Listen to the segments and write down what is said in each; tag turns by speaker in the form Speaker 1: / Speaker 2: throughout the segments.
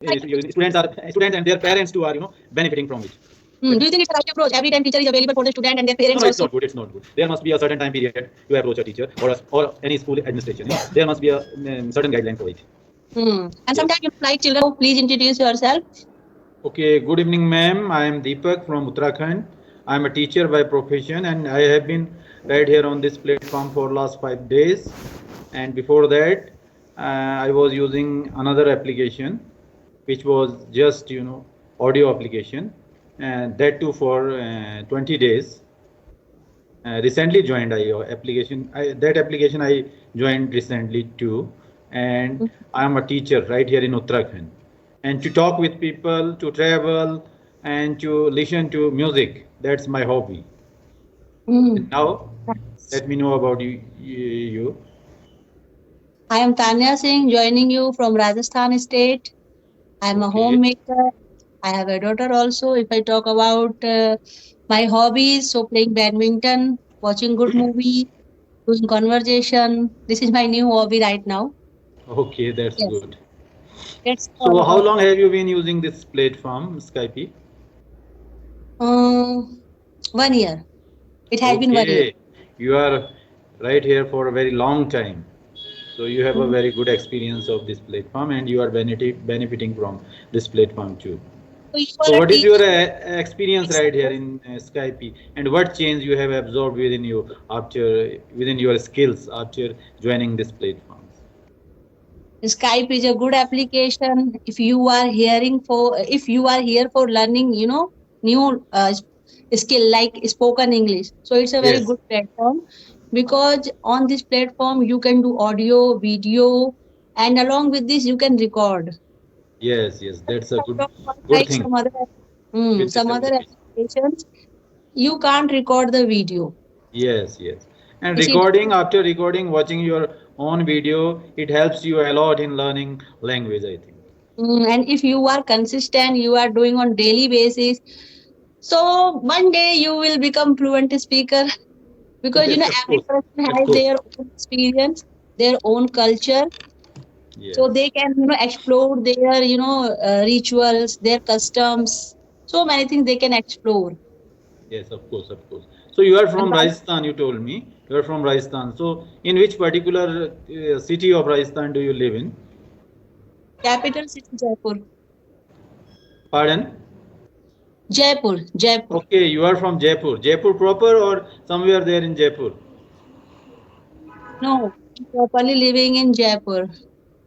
Speaker 1: students and their parents too are benefiting from it.
Speaker 2: Do you think it's a right approach? Every time teacher is available for the student and their
Speaker 1: No,
Speaker 2: parents
Speaker 1: no, it's
Speaker 2: also.
Speaker 1: not good. It's not good. There must be a certain time period to approach a teacher or any school administration. There must be a certain guideline for it.
Speaker 2: And
Speaker 1: Yes.
Speaker 2: sometimes you like children. Oh, please introduce yourself.
Speaker 1: Okay. Good evening, ma'am. I am Deepak from Uttarakhand. I am a teacher by profession, and I have been right here on this platform for last 5 days. And before that, I was using another application, which was just audio application, and that too for 20 days. Recently joined that application I joined recently too, and I am a teacher right here in Uttarakhand. And to talk with people, to travel, and to listen to music, that's my hobby. And now, let me know about you.
Speaker 2: I am Tanya Singh, joining you from Rajasthan state. I am a
Speaker 1: Okay.
Speaker 2: homemaker. I have a daughter also. If I talk about my hobbies, so playing badminton, watching good movie, doing conversation. This is my new hobby right now.
Speaker 1: Okay, that's
Speaker 2: Yes,
Speaker 1: good.
Speaker 2: that's all
Speaker 1: So, how
Speaker 2: about.
Speaker 1: long have you been using this platform, Skype?
Speaker 2: Um, 1 year. It has been 1 year.
Speaker 1: Okay, you are right here for a very long time. So you have a
Speaker 2: Mm.
Speaker 1: very good experience of this platform, and you are benefiting from this platform too.
Speaker 2: So you
Speaker 1: So
Speaker 2: are a
Speaker 1: what is your
Speaker 2: teacher.
Speaker 1: experience right here in Skype, and what change you have absorbed within you after within your skills after joining this platform?
Speaker 2: Skype is a good application if you are here for learning, new skill like spoken English. So it's a very
Speaker 1: Yes,
Speaker 2: good platform because on this platform you can do audio, video, and along with this you can record.
Speaker 1: yes, yes. That's a
Speaker 2: I
Speaker 1: good
Speaker 2: talk about
Speaker 1: good
Speaker 2: like
Speaker 1: thing with this
Speaker 2: some other
Speaker 1: application.
Speaker 2: applications, you can't record the video.
Speaker 1: Yes, yes. And
Speaker 2: Which is
Speaker 1: after recording, watching your own video, it helps you a lot in learning language, I think.
Speaker 2: and if you are consistent, you are doing on daily basis. So one day you will become fluent speaker because
Speaker 1: Yes, of
Speaker 2: every
Speaker 1: course.
Speaker 2: person
Speaker 1: Of
Speaker 2: has
Speaker 1: course.
Speaker 2: their own experience, their own culture, so
Speaker 1: Yes.
Speaker 2: they can explore their rituals, their customs, so many things they can explore.
Speaker 1: Yes, of course, of course. So you are
Speaker 2: And
Speaker 1: from
Speaker 2: by
Speaker 1: Rajasthan, you told me. You are from Rajasthan. So in which particular city of Rajasthan do you live in?
Speaker 2: capital city Jaipur.
Speaker 1: Pardon?
Speaker 2: Jaipur.
Speaker 1: Okay, you are from Jaipur. Jaipur proper or somewhere there in Jaipur?
Speaker 2: No, I'm properly living in Jaipur,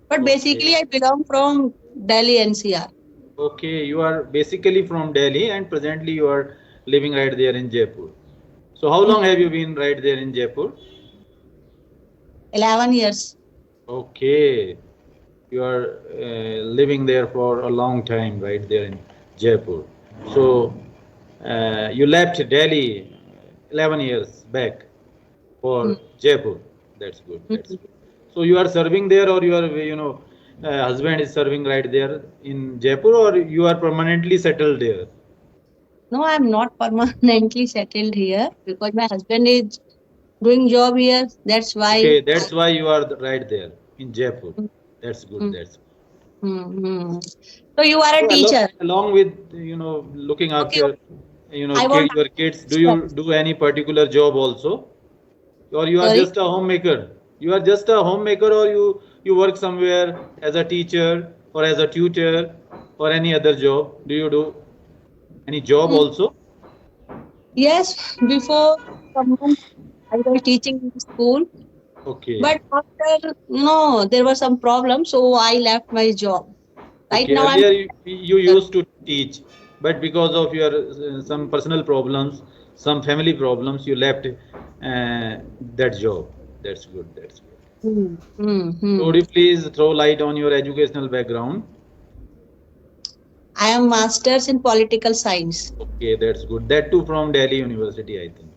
Speaker 2: but basically
Speaker 1: Okay.
Speaker 2: I belong from Delhi NCR.
Speaker 1: Okay, you are basically from Delhi and presently you are living right there in Jaipur. So how long have you been right there in Jaipur?
Speaker 2: 11 years.
Speaker 1: Okay, you are living there for a long time right there in Jaipur. So you left Delhi 11 years back
Speaker 2: Mm,
Speaker 1: for Jaipur. That's good. That's
Speaker 2: mm.
Speaker 1: good. So you are serving there, or your husband is serving right there in Jaipur, or you are permanently settled there?
Speaker 2: No, I'm not permanently settled here because my husband is doing job here. That's why
Speaker 1: Okay, that's why you are right there in Jaipur.
Speaker 2: Mm,
Speaker 1: That's good.
Speaker 2: mm,
Speaker 1: That's
Speaker 2: mm. So you are a
Speaker 1: so
Speaker 2: teacher.
Speaker 1: along with looking
Speaker 2: Okay,
Speaker 1: after
Speaker 2: I want
Speaker 1: your kids. Do
Speaker 2: to
Speaker 1: you do any particular job also, or you are
Speaker 2: sorry.
Speaker 1: just a homemaker? You are just a homemaker, or you work somewhere as a teacher or as a tutor or any other job? Do you do any job
Speaker 2: Mm,
Speaker 1: also?
Speaker 2: yes, before some months I was teaching in school,
Speaker 1: Okay.
Speaker 2: but after there were some problems, so I left my job. Right
Speaker 1: Okay,
Speaker 2: now I'm
Speaker 1: earlier you used to teach, but because of your some personal problems, some family problems, you left that job. That's good. That's good.
Speaker 2: mm, mm,
Speaker 1: So, would
Speaker 2: mm.
Speaker 1: you please throw light on your educational background?
Speaker 2: I am masters in political science,
Speaker 1: Okay, that's good. That too from Delhi University, I think.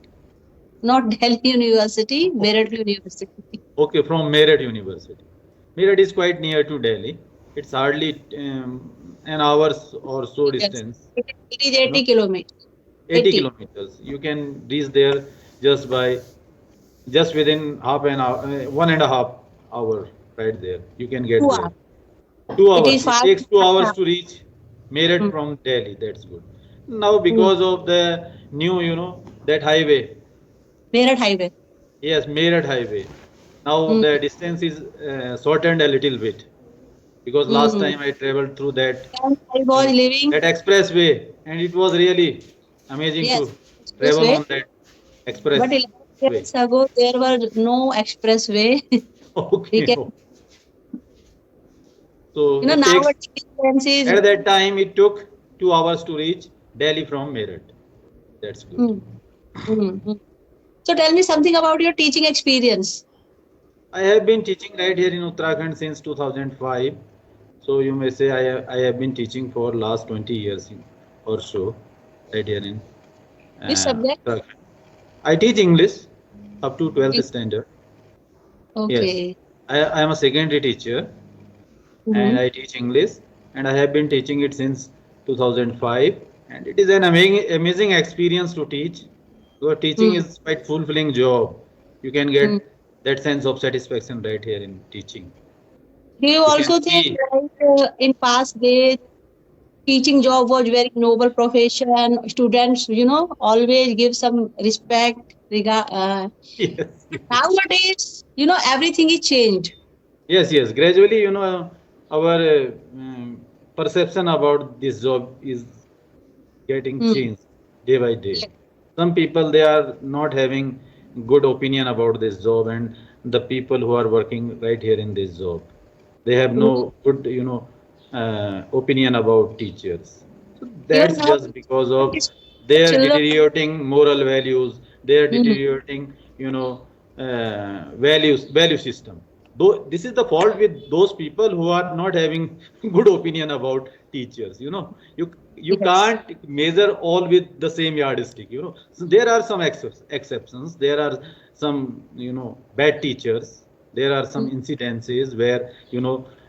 Speaker 2: not Delhi University, Meerut
Speaker 1: Okay,
Speaker 2: University.
Speaker 1: okay, from Meerut University. Meerut is quite near to Delhi. It's hardly an hour's or so
Speaker 2: Yes,
Speaker 1: distance.
Speaker 2: it is
Speaker 1: You know,
Speaker 2: 80 kilometers.
Speaker 1: 80
Speaker 2: 80.
Speaker 1: kilometers. You can reach there just by just within half an hour, 1.5 hour right there. You can get
Speaker 2: 2
Speaker 1: there.
Speaker 2: hours. It is
Speaker 1: 2 hours. It
Speaker 2: far.
Speaker 1: takes 2 hours to reach Meerut
Speaker 2: Mm.
Speaker 1: from Delhi. That's good. Now,
Speaker 2: Mm.
Speaker 1: because of the new, that highway,
Speaker 2: Meerut Highway.
Speaker 1: yes, Meerut highway. Now
Speaker 2: Mm.
Speaker 1: the distance is shortened a little bit because last
Speaker 2: Mm.
Speaker 1: time I traveled through
Speaker 2: And I was living,
Speaker 1: that expressway, and it was really amazing
Speaker 2: yes,
Speaker 1: to travel
Speaker 2: expressway.
Speaker 1: on that
Speaker 2: But
Speaker 1: expressway.
Speaker 2: 11 years ago, there was no expressway. We
Speaker 1: Okay,
Speaker 2: can,
Speaker 1: so it takes
Speaker 2: nowadays distance is.
Speaker 1: at that time it took 2 hours to reach Delhi from Meerut. That's good.
Speaker 2: Mm. Mm. Mm. So tell me something about your teaching experience.
Speaker 1: I have been teaching right here in Uttarakhand since 2005. So you may say I have been teaching for last 20 years or so right here in
Speaker 2: Which subject?
Speaker 1: Uttarakhand. I teach English up to 12th standard. Yes,
Speaker 2: Okay.
Speaker 1: I am a secondary teacher and
Speaker 2: Mm-hmm.
Speaker 1: I teach English and I have been teaching it since 2005 and it is an amazing experience to teach. Your teaching
Speaker 2: Mm.
Speaker 1: is quite fulfilling job. You can
Speaker 2: Mm.
Speaker 1: get that sense of satisfaction right here in teaching.
Speaker 2: Do you
Speaker 1: You can
Speaker 2: also think
Speaker 1: see.
Speaker 2: like in past days teaching job was very noble profession? Students, always give some respect.
Speaker 1: Yes, yes.
Speaker 2: Nowadays, everything is changed.
Speaker 1: Yes, yes. Gradually, our perception about this job is getting
Speaker 2: Mm.
Speaker 1: changed day by day.
Speaker 2: Yes.
Speaker 1: Some people they are not having good opinion about this job, and the people who are working right here in this job, they have
Speaker 2: Mm.
Speaker 1: no good, opinion about teachers. So
Speaker 2: Even
Speaker 1: that's
Speaker 2: now,
Speaker 1: just because of
Speaker 2: it's
Speaker 1: their
Speaker 2: children.
Speaker 1: deteriorating moral values, their
Speaker 2: Mm.
Speaker 1: deteriorating, value system. Though this is the fault with those people who are not having good opinion about teachers. You
Speaker 2: Yes.
Speaker 1: can't measure all with the same yardstick. So there are some exceptions. There are some bad teachers. There are some
Speaker 2: Mm.
Speaker 1: incidences where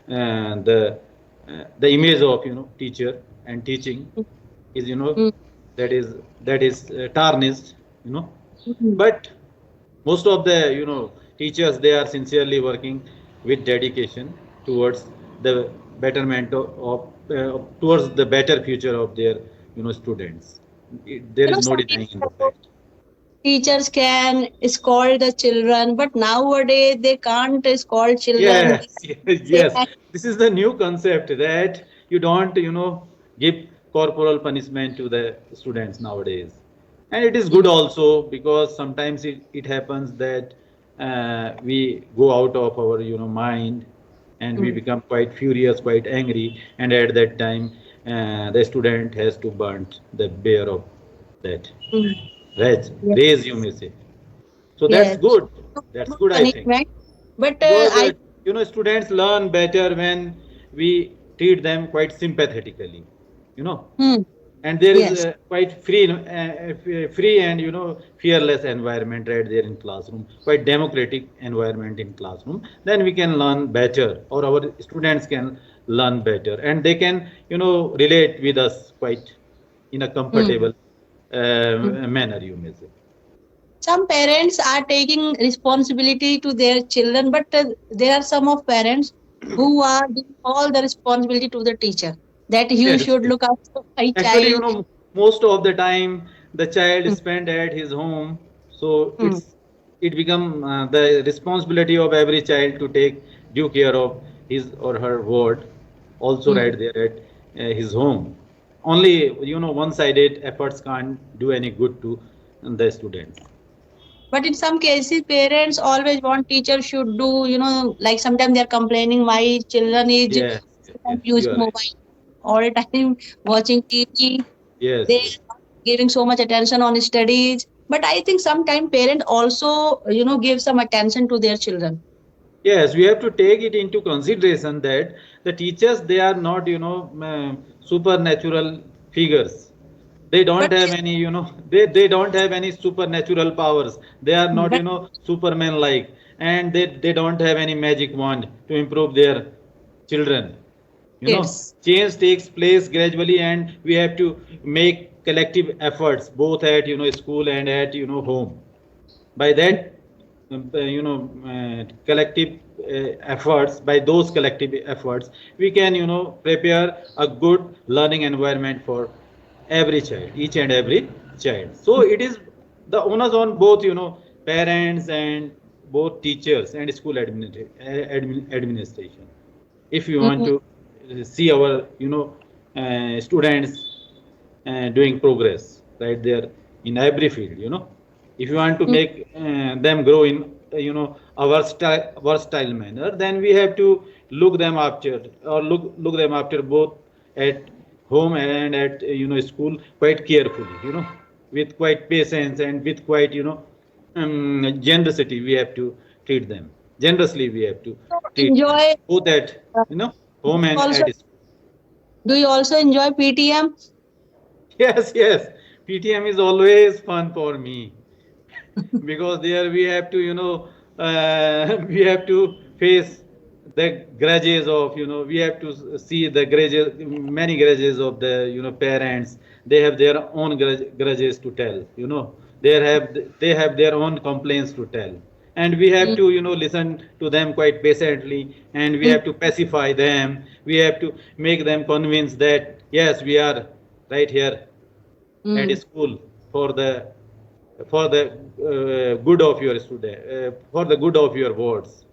Speaker 1: the image of teacher and teaching is
Speaker 2: Mm.
Speaker 1: that is tarnished.
Speaker 2: Mm.
Speaker 1: But most of the teachers they are sincerely working with dedication towards the betterment towards the better future of their students. There is no
Speaker 2: Some
Speaker 1: denying in the
Speaker 2: people
Speaker 1: fact.
Speaker 2: teachers can scold the children, but nowadays they can't scold children.
Speaker 1: Yes,
Speaker 2: They
Speaker 1: yes.
Speaker 2: can,
Speaker 1: This is the new concept that you don't, give corporal punishment to the students nowadays. And it is good also because sometimes it happens that we go out of our, mind and we
Speaker 2: mm,
Speaker 1: become quite furious, quite angry. And at that time, the student has to burn the bear of that
Speaker 2: mm, yes,
Speaker 1: rage, you may say. So that's
Speaker 2: yes.
Speaker 1: good.
Speaker 2: So,
Speaker 1: That's
Speaker 2: good
Speaker 1: good, I think.
Speaker 2: punishment, but
Speaker 1: Because
Speaker 2: I.
Speaker 1: students learn better when we treat them quite sympathetically, you know
Speaker 2: Hmm,
Speaker 1: and there is
Speaker 2: yes.
Speaker 1: a quite free and fearless environment right there in classroom, quite democratic environment in classroom. Then we can learn better, or our students can learn better, and they can relate with us quite in a
Speaker 2: Hmm,
Speaker 1: comfortable
Speaker 2: hmm.
Speaker 1: manner, you may say.
Speaker 2: Some parents are taking responsibility to their children, but there are some of parents who are giving all the responsibility to the teacher that you
Speaker 1: Yes,
Speaker 2: should look after my
Speaker 1: actually,
Speaker 2: child.
Speaker 1: most of the time the child
Speaker 2: Hmm,
Speaker 1: spent at his home, so
Speaker 2: hmm,
Speaker 1: it become the responsibility of every child to take due care of his or her ward, also
Speaker 2: hmm.
Speaker 1: right there at his home. Only one-sided efforts can't do any good to the students.
Speaker 2: But in some cases, parents always want teachers should do, like sometimes they're complaining, my children is
Speaker 1: Yes, yes, yes, you
Speaker 2: using
Speaker 1: are right.
Speaker 2: mobile all the time, watching TV.
Speaker 1: Yes,
Speaker 2: They're
Speaker 1: yes.
Speaker 2: not giving so much attention on studies. But I think sometimes parents also, give some attention to their children.
Speaker 1: Yes, we have to take it into consideration that the teachers they are not supernatural figures. They don't
Speaker 2: But
Speaker 1: have any they don't have any supernatural powers. They are not
Speaker 2: but
Speaker 1: superman like, and they don't have any magic wand to improve their children.
Speaker 2: kids.
Speaker 1: Change takes place gradually, and we have to make collective efforts both at school and at home. By that collective efforts, by those collective efforts, we can, prepare a good learning environment for every child, each and every child. So it is the onus on both, parents and both teachers and school administration. If you want
Speaker 2: Mm,
Speaker 1: to see our, students doing progress right there in every field, if you want to
Speaker 2: mm,
Speaker 1: make them grow in, a versatile manner, then we have to look them after, or look them after both at home and at, school, quite carefully, with quite patience and with quite, generosity. We have to treat them generously. We have to
Speaker 2: so
Speaker 1: treat them
Speaker 2: enjoy.
Speaker 1: both at,
Speaker 2: Uh,
Speaker 1: home and
Speaker 2: also,
Speaker 1: at school.
Speaker 2: do you also enjoy PTM?
Speaker 1: Yes, yes. PTM is always fun for me, because there we have to, we have to face the grudges of, we have to see the grudges, many grudges of the, parents. They have their own grudges to tell, they have their own complaints to tell, and we have
Speaker 2: Mm,
Speaker 1: to, listen to them quite patiently, and we
Speaker 2: mm,
Speaker 1: have to pacify them. We have to make them convinced that yes, we are right here at
Speaker 2: mm,
Speaker 1: school for the, good of your student, for the good of your words,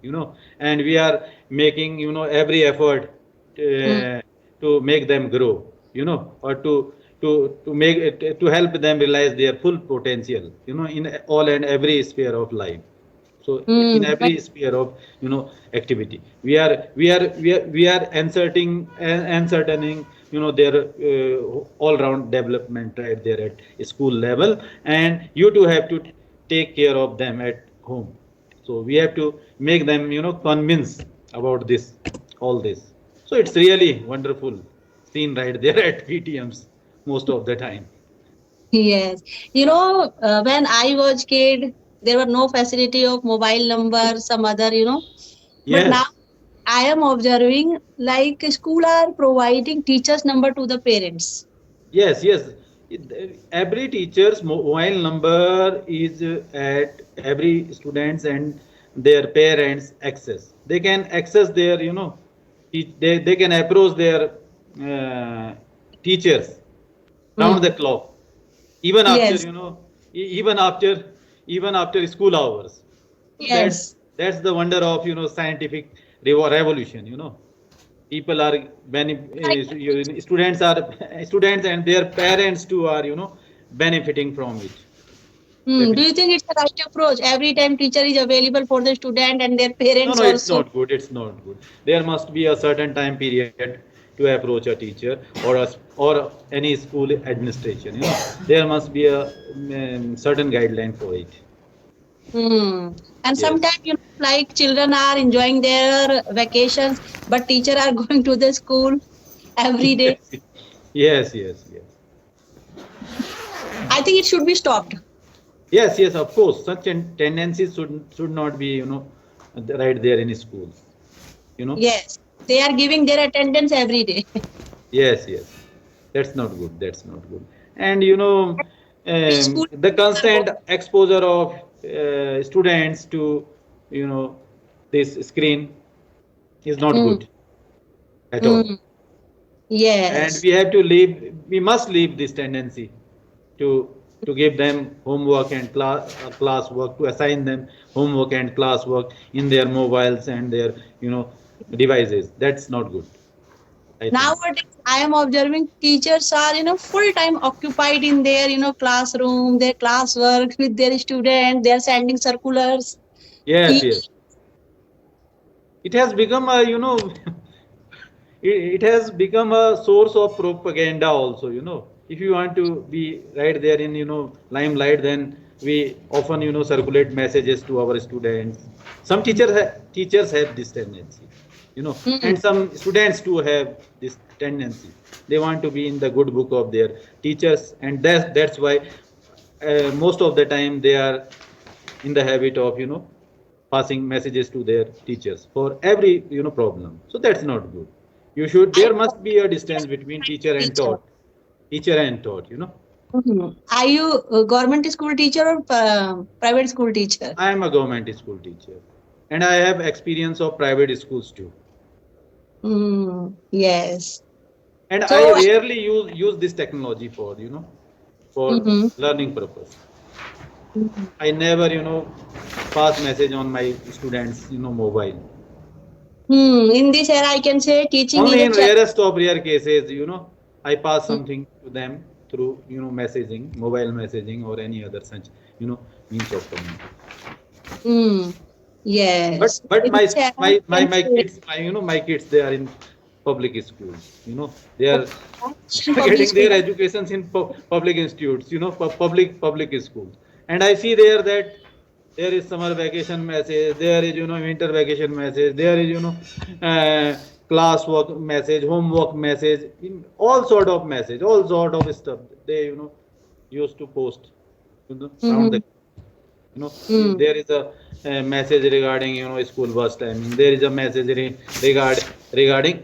Speaker 1: and we are making, every effort
Speaker 2: mm,
Speaker 1: to make them grow, or to make it, to help them realize their full potential, in all and every sphere of life. So in
Speaker 2: mm.
Speaker 1: every sphere of, activity, we are uncertaining, their all round development right there at school level, and you too have to take care of them at home. So we have to make them, convince about this, all this. So it's really wonderful scene right there at PTMs most of the time.
Speaker 2: Yes. When I was kid, there were no facility of mobile number, some other, But now
Speaker 1: Yes.
Speaker 2: I am observing like school are providing teachers number to the parents.
Speaker 1: Yes, yes. Every teacher's mobile number is at every students and their parents access. They can access their, they can approach their teachers round the
Speaker 2: Mm.
Speaker 1: clock, even after,
Speaker 2: Yes.
Speaker 1: even after, school hours. So that's
Speaker 2: Yes.
Speaker 1: that's the wonder of, scientific revolution. People are
Speaker 2: Like,
Speaker 1: students are students and their parents too are, benefiting from it,
Speaker 2: do you
Speaker 1: definitely.
Speaker 2: think it's the right approach? Every time teacher is available for the student and their
Speaker 1: No,
Speaker 2: parents
Speaker 1: no, it's
Speaker 2: also.
Speaker 1: not good, it's not good. There must be a certain time period to approach a teacher, or any school administration, there must be a certain guideline for it.
Speaker 2: Hmm. And
Speaker 1: Yes.
Speaker 2: sometimes, like children are enjoying their vacations, but teacher are going to the school every day.
Speaker 1: Yes, yes, yes, yes.
Speaker 2: I think it should be stopped.
Speaker 1: Yes, yes, of course. Such tendencies should not be, right there in schools. You know.
Speaker 2: Yes. They are giving their attendance every day.
Speaker 1: Yes, yes. That's not good. That's not good. And
Speaker 2: School
Speaker 1: the
Speaker 2: are
Speaker 1: constant exposure of students to, you know, this screen is not
Speaker 2: mm,
Speaker 1: good at all.
Speaker 2: mm,
Speaker 1: And
Speaker 2: yes.
Speaker 1: we must leave this tendency to give them homework and class work, to assign them homework and class work in their mobiles and their, devices. That's not good, I think.
Speaker 2: Nowadays, I am observing teachers are, full time occupied in their, classroom, their classwork with their students. They are sending circulars.
Speaker 1: Yes,
Speaker 2: E-
Speaker 1: yes. It has become a, it has become a source of propaganda also, if you want to be right there in, limelight, then we often, circulate messages to our students. Some teachers have this tendency,
Speaker 2: Mm,
Speaker 1: and some students too have this tendency. They want to be in the good book of their teachers, and that's why most of the time they are in the habit of, passing messages to their teachers for every, problem. So that's not good.
Speaker 2: I
Speaker 1: There must be a distance between
Speaker 2: teacher.
Speaker 1: teacher and taught.
Speaker 2: Are you a government school teacher or private school teacher?
Speaker 1: I am a government school teacher. And I have experience of private schools too.
Speaker 2: Yes.
Speaker 1: And I
Speaker 2: So,
Speaker 1: rarely use this technology for for
Speaker 2: mm-hmm.
Speaker 1: learning purpose.
Speaker 2: Mhm.
Speaker 1: I never pass message on my students mobile.
Speaker 2: In this era, I can say teaching is
Speaker 1: Only
Speaker 2: a
Speaker 1: in
Speaker 2: challenge.
Speaker 1: rarest of rare cases, I pass something to them through messaging, mobile messaging, or any other such means of communication.
Speaker 2: Mm,
Speaker 1: But
Speaker 2: yes.
Speaker 1: but
Speaker 2: In
Speaker 1: my
Speaker 2: this era, I
Speaker 1: my my
Speaker 2: can
Speaker 1: my
Speaker 2: say
Speaker 1: kids, my kids, they are in public schools. They are
Speaker 2: public
Speaker 1: getting
Speaker 2: school.
Speaker 1: their educations in public institutes. Public schools. And I see there that there is summer vacation message, there is winter vacation message, there is uh, class work message, homework message, all sort of message, all sort of stuff they used to post around the
Speaker 2: Mm-hmm. Mm,
Speaker 1: there is a message regarding school bus timing, there is a message regarding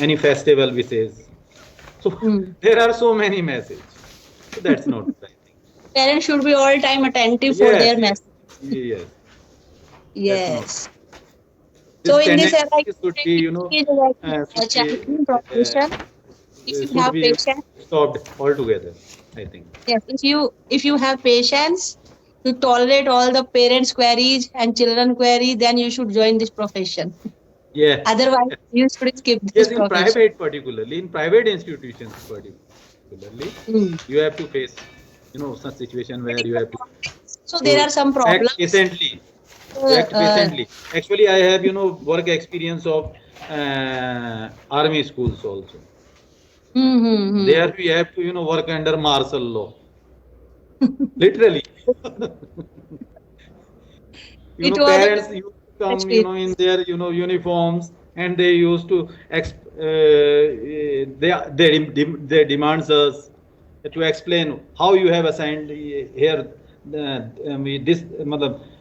Speaker 1: any festival wishes. So
Speaker 2: mm.
Speaker 1: there are so many messages, so that's not good, I think.
Speaker 2: Parents should be all time attentive for
Speaker 1: Yes,
Speaker 2: their
Speaker 1: yes,
Speaker 2: message.
Speaker 1: yes, that's not.
Speaker 2: Yes. So
Speaker 1: This
Speaker 2: in this era, I
Speaker 1: tendency
Speaker 2: can
Speaker 1: should
Speaker 2: say
Speaker 1: be
Speaker 2: teaching is like a
Speaker 1: should be
Speaker 2: challenging profession. If you
Speaker 1: should
Speaker 2: have
Speaker 1: be
Speaker 2: patience,
Speaker 1: stopped altogether, I think.
Speaker 2: yes. If you have patience to tolerate all the parents' queries and children query, then you should join this profession.
Speaker 1: Yeah.
Speaker 2: Otherwise, you should skip this
Speaker 1: Yes, in
Speaker 2: profession.
Speaker 1: private particularly, in private institutions particularly,
Speaker 2: Mm.
Speaker 1: you have to face, such situation
Speaker 2: But
Speaker 1: where
Speaker 2: in
Speaker 1: you
Speaker 2: the
Speaker 1: have
Speaker 2: context, so there
Speaker 1: to
Speaker 2: are some
Speaker 1: act
Speaker 2: problems.
Speaker 1: patiently, to
Speaker 2: Uh,
Speaker 1: act
Speaker 2: uh,
Speaker 1: patiently. Actually, I have, work experience of army schools also.
Speaker 2: mm-hmm.
Speaker 1: There we have to, work under martial law, literally.
Speaker 2: It was a
Speaker 1: Parents used to come in
Speaker 2: experience.
Speaker 1: their uniforms, and they used to they demands us to explain how you have assigned here this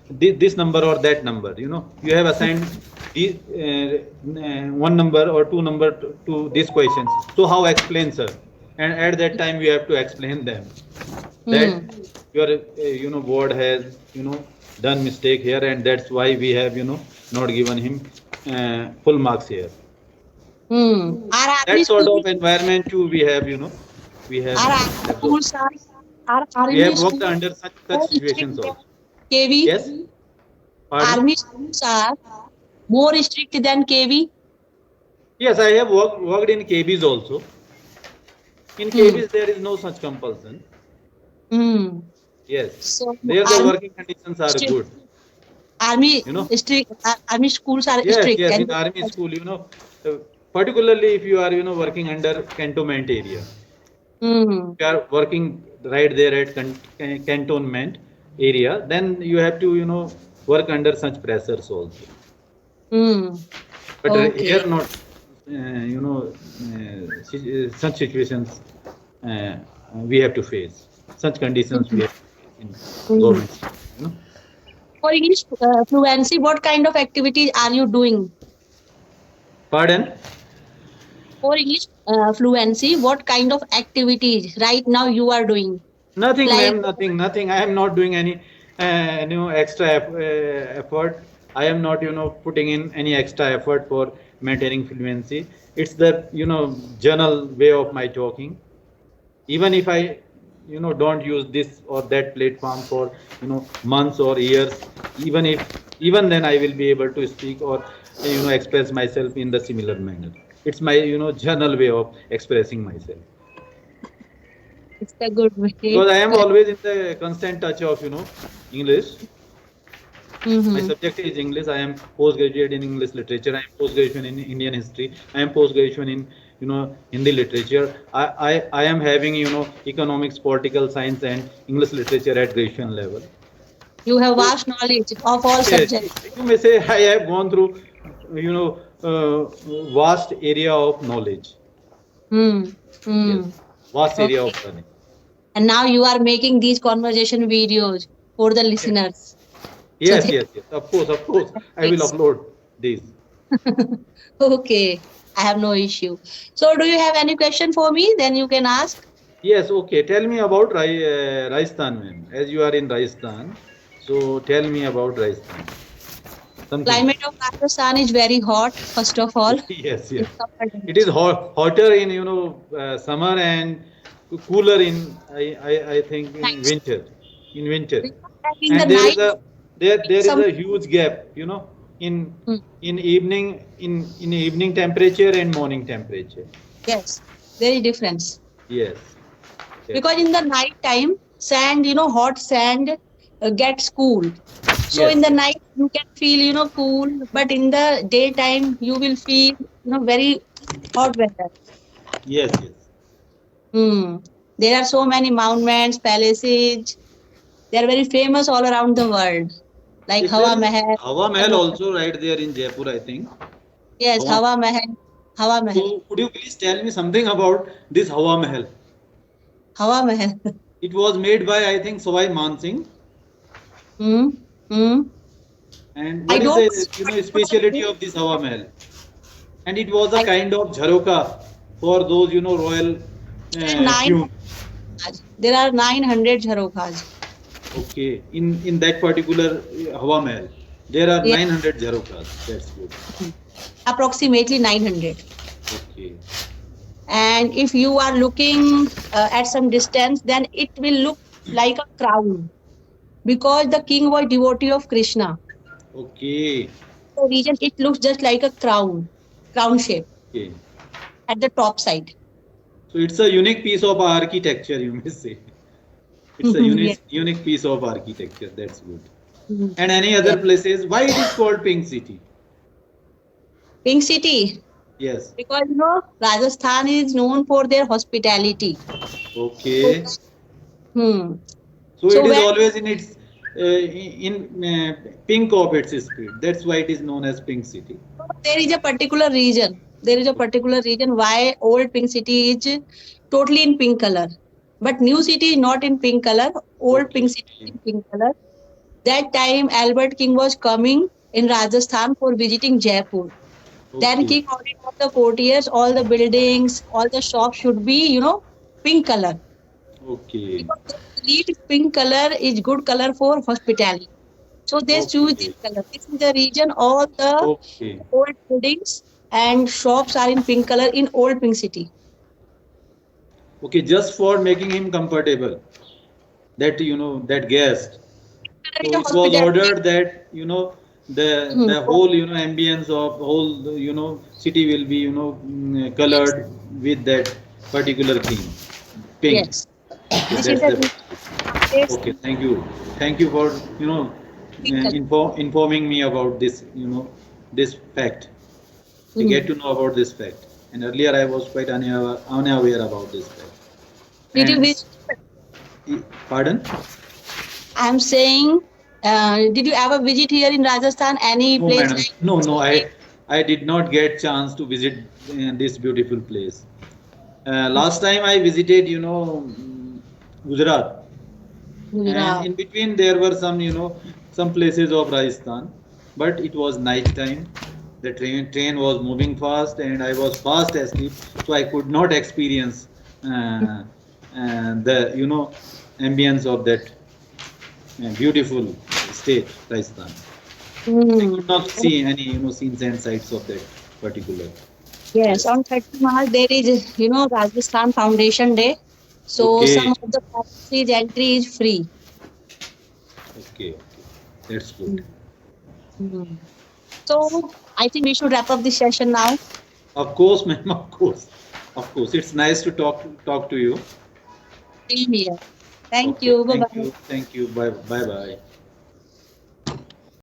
Speaker 1: this number or that number, you have assigned the, one number or two number to these questions, so how explain, sir? And at that time we have to explain them that
Speaker 2: Hmm.
Speaker 1: your board has done mistake here, and that's why we have not given him full marks here.
Speaker 2: Our army
Speaker 1: That sort
Speaker 2: school,
Speaker 1: of environment too we have
Speaker 2: our army
Speaker 1: absorbed.
Speaker 2: schools are, our
Speaker 1: We
Speaker 2: army
Speaker 1: have worked
Speaker 2: schools
Speaker 1: under such
Speaker 2: more strict
Speaker 1: situations
Speaker 2: than
Speaker 1: also.
Speaker 2: KV.
Speaker 1: Yes, pardon.
Speaker 2: Army schools are more strict than KV.
Speaker 1: Yes, I have worked in KBs also. In
Speaker 2: Hmm.
Speaker 1: KBs there is no such compulsion.
Speaker 2: Hmm.
Speaker 1: Yes,
Speaker 2: So
Speaker 1: there the
Speaker 2: army
Speaker 1: working conditions are
Speaker 2: strict,
Speaker 1: good.
Speaker 2: army
Speaker 1: you know
Speaker 2: strict, army schools are
Speaker 1: yes,
Speaker 2: strict.
Speaker 1: yes,
Speaker 2: And
Speaker 1: in army school, particularly if you are working under cantonment area,
Speaker 2: hmm.
Speaker 1: you are working right there at cantonment area, then you have to work under such pressures also.
Speaker 2: Hmm.
Speaker 1: But
Speaker 2: Okay.
Speaker 1: here not, such situations we have to face. Such conditions we
Speaker 2: Hmm.
Speaker 1: have to face in
Speaker 2: Hmm.
Speaker 1: government schools.
Speaker 2: For English fluency, what kind of activities are you doing?
Speaker 1: Pardon?
Speaker 2: For English fluency, what kind of activities right now you are doing?
Speaker 1: Nothing,
Speaker 2: Like,
Speaker 1: ma'am. Nothing. Nothing. I am not doing any extra effort. I am not putting in any extra effort for maintaining fluency. It's the general way of my talking. Even if I don't use this or that platform for months or years, even then I will be able to speak or express myself in the similar manner. It's my general way of expressing myself,
Speaker 2: it's a good way
Speaker 1: because I am
Speaker 2: to.
Speaker 1: always in the constant touch of English. My
Speaker 2: Mm-hmm.
Speaker 1: subject is English. I am postgraduate in English literature. I am postgraduate in Indian history. I am postgraduate in Hindi literature. I am having economics, political science, and English literature at graduation level.
Speaker 2: You have
Speaker 1: So
Speaker 2: vast knowledge of all
Speaker 1: yes,
Speaker 2: subjects.
Speaker 1: you may say I have gone through you know vast area of knowledge.
Speaker 2: Hmm.
Speaker 1: Yes,
Speaker 2: Hmm.
Speaker 1: vast area
Speaker 2: Okay.
Speaker 1: of learning.
Speaker 2: And now you are making these conversation videos for the listeners. So
Speaker 1: Yes,
Speaker 2: they
Speaker 1: yes, yes. Of course. I will
Speaker 2: fix.
Speaker 1: upload these.
Speaker 2: Okay. I have no issue. So do you have any question for me? Then you can ask.
Speaker 1: Yes, okay. Tell me about Rajasthan, ma'am. As you are in Rajasthan, So tell me about Rajasthan. Something.
Speaker 2: Climate of Rajasthan is very hot, first of all.
Speaker 1: Yes,
Speaker 2: In
Speaker 1: yes.
Speaker 2: summer
Speaker 1: It is
Speaker 2: days.
Speaker 1: hotter in summer and cooler in I think in
Speaker 2: Nice.
Speaker 1: winter. In winter,
Speaker 2: And in the
Speaker 1: and there is
Speaker 2: night,
Speaker 1: a there is
Speaker 2: some
Speaker 1: a huge gap. In
Speaker 2: hmm,
Speaker 1: in evening temperature and morning temperature.
Speaker 2: yes, there is difference.
Speaker 1: Yes, that's
Speaker 2: Because
Speaker 1: good.
Speaker 2: in the night time, sand, hot sand gets cool. So in
Speaker 1: Yes,
Speaker 2: the
Speaker 1: yes,
Speaker 2: night you can feel, cool, but in the daytime you will feel, very hot weather.
Speaker 1: yes, yes.
Speaker 2: Hmm. There are so many monuments, palaces. They are very famous all around the world, like
Speaker 1: There
Speaker 2: Hawa
Speaker 1: is
Speaker 2: Mahal.
Speaker 1: Hawa Mahal also right there in Jaipur, I think.
Speaker 2: Yes,
Speaker 1: Hawa.
Speaker 2: Hawa Mahal. Hawa Mahal.
Speaker 1: So could you please tell me something about this Hawa Mahal?
Speaker 2: Hawa Mahal.
Speaker 1: It was made by I think Sawai Man Singh.
Speaker 2: Hmm. Hmm.
Speaker 1: And
Speaker 2: I
Speaker 1: what is
Speaker 2: don't
Speaker 1: the speciality
Speaker 2: know.
Speaker 1: of this Hawa Mahal? And it was a
Speaker 2: I
Speaker 1: kind of jharoka for those royal
Speaker 2: there are nine.
Speaker 1: tune.
Speaker 2: There are 900 jharokas.
Speaker 1: Okay, in that particular Hawa Mahal, there are
Speaker 2: Yeah,
Speaker 1: 900 jharokas. That's good.
Speaker 2: approximately 900.
Speaker 1: Okay,
Speaker 2: And if you are looking at some distance, then it will look like a crown because the king was devotee of Krishna.
Speaker 1: okay,
Speaker 2: The region it looks just like a crown shape
Speaker 1: okay.
Speaker 2: at the top side.
Speaker 1: So it's a unique piece of architecture, you may say. It's a
Speaker 2: Yes.
Speaker 1: unique piece of architecture. That's good.
Speaker 2: Mhm.
Speaker 1: And any other
Speaker 2: Yes.
Speaker 1: places? Why it is called Pink City?
Speaker 2: Pink City,
Speaker 1: Yes.
Speaker 2: because Rajasthan is known for their hospitality. So,
Speaker 1: Okay.
Speaker 2: hmm.
Speaker 1: So it
Speaker 2: So
Speaker 1: is
Speaker 2: when
Speaker 1: always in its pink of its spirit. That's why it is known as Pink City.
Speaker 2: there is a particular reason why old Pink City is totally in pink color, but new city is not in pink color. Old
Speaker 1: Okay.
Speaker 2: Pink City is in pink color. That time Albert King was coming in Rajasthan for visiting Jaipur. Then
Speaker 1: Okay.
Speaker 2: King ordered all the courtiers, all the buildings, all the shops should be, pink color.
Speaker 1: Okay.
Speaker 2: Because they believe pink color is good color for hospitality. So they choose this
Speaker 1: Okay.
Speaker 2: color. This is the reason all the
Speaker 1: Okay.
Speaker 2: old buildings and shops are in pink color in old Pink City.
Speaker 1: Okay. Just for making him comfortable, that that guest.
Speaker 2: Color is
Speaker 1: So
Speaker 2: a
Speaker 1: it was
Speaker 2: hospitality.
Speaker 1: ordered that
Speaker 2: Mhm.
Speaker 1: the whole ambience of whole city will be
Speaker 2: Yes,
Speaker 1: colored with that particular theme, pink.
Speaker 2: yes.
Speaker 1: Okay,
Speaker 2: This is
Speaker 1: that's
Speaker 2: the
Speaker 1: the
Speaker 2: reason nowadays
Speaker 1: okay. Thank you for
Speaker 2: pink color.
Speaker 1: informing me about this this fact. I get
Speaker 2: Mhm.
Speaker 1: to know about this fact, and earlier I was quite unaware about this fact.
Speaker 2: Did you
Speaker 1: And
Speaker 2: visit?
Speaker 1: pardon?
Speaker 2: I'm saying, did you ever visit here in Rajasthan any
Speaker 1: No,
Speaker 2: place
Speaker 1: madam.
Speaker 2: like
Speaker 1: No, no.
Speaker 2: Lake?
Speaker 1: I did not get chance to visit this beautiful place. Last time I visited, Gujarat, and
Speaker 2: Gujarat?
Speaker 1: in between there were some, some places of Rajasthan, but it was night time. The train was moving fast, and I was fast asleep, so I could not experience the ambience of that beautiful state, Rajasthan. I
Speaker 2: Hmm.
Speaker 1: could not see any, scenes and sights of that particular
Speaker 2: Yes,
Speaker 1: place.
Speaker 2: on 30 March there is, Rajasthan Foundation Day. So some
Speaker 1: Okay,
Speaker 2: of the palaces entry is free.
Speaker 1: okay, that's good.
Speaker 2: Mhm. So I think we should wrap up this session now.
Speaker 1: Of course, ma'am, of course, of course. It's nice to talk to you.
Speaker 2: Same here. Thank
Speaker 1: Okay,
Speaker 2: you. Bye bye.
Speaker 1: thank you. Bye, bye, bye.